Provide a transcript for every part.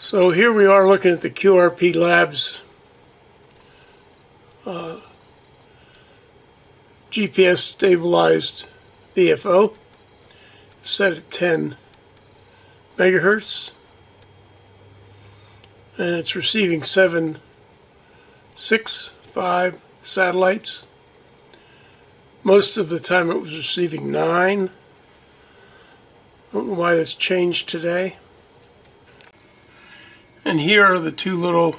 So here we are looking at the QRP Labs GPS stabilized VFO set at 10 megahertz, and it's receiving 765 satellites. Most of the time it was receiving 9. I don't know why that's changed today. And here are the two little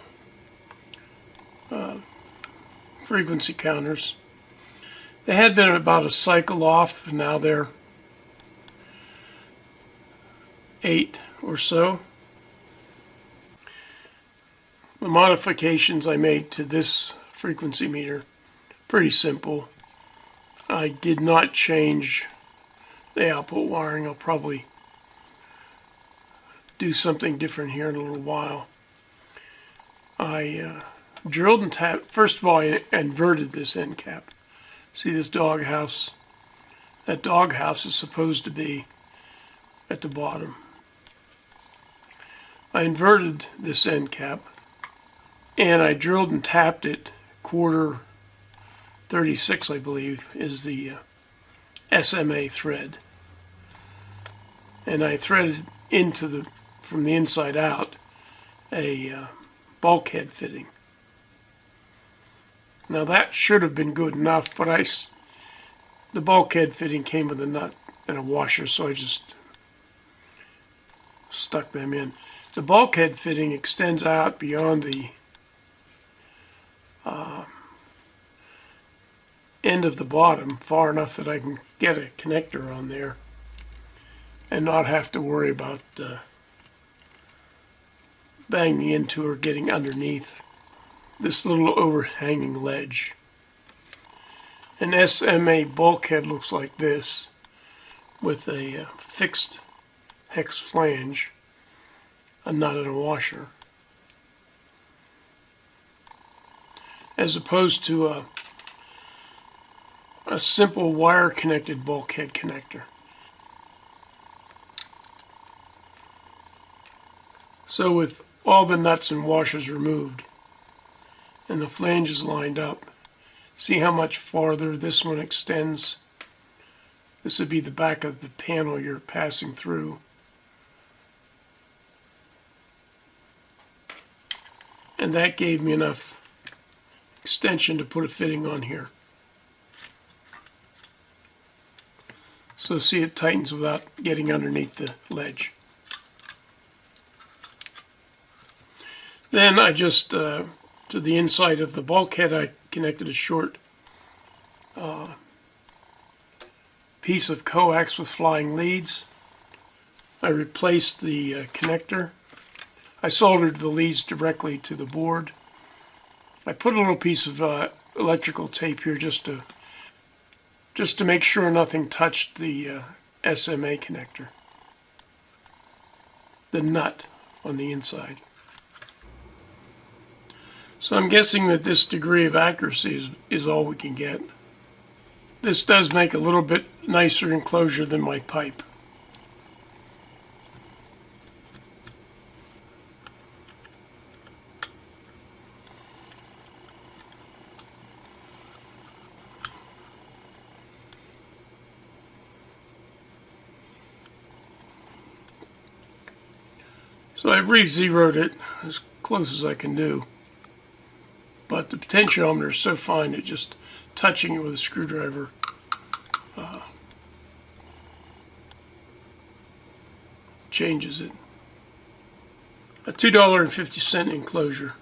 frequency counters. They had been about a cycle off, and now they're 8 or so. The modifications I made to this frequency meter, pretty simple. I did not change the output wiring. I'll probably do something different here in a little while. I drilled and tapped. First of all, I inverted this end cap. See this doghouse? That doghouse is supposed to be at the bottom. I inverted this end cap, and I drilled and tapped it. Quarter 36, I believe, is the SMA thread. And I threaded into from the inside out, a bulkhead fitting. Now that should have been good enough, but the bulkhead fitting came with a nut and a washer, so I just stuck them in. The bulkhead fitting extends out beyond the end of the bottom, far enough that I can get a connector on there and not have to worry about banging into or getting underneath this little overhanging ledge. An SMA bulkhead looks like this, with a fixed hex flange, a nut and a washer, as opposed to a simple wire connected bulkhead connector. So with all the nuts and washers removed and the flanges lined up, see how much farther this one extends? This would be the back of the panel you're passing through. And that gave me enough extension to put a fitting on here. So see, it tightens without getting underneath the ledge. Then I just, to the inside of the bulkhead, I connected a short piece of coax with flying leads. I replaced the connector. I soldered the leads directly to the board. I put a little piece of electrical tape here just to make sure nothing touched the SMA connector, the nut on the inside. So I'm guessing that this degree of accuracy is all we can get. This does make a little bit nicer enclosure than my pipe. So I've re-zeroed it as close as I can do. But the potentiometer is so fine that just touching it with a screwdriver changes it. A $2.50 enclosure.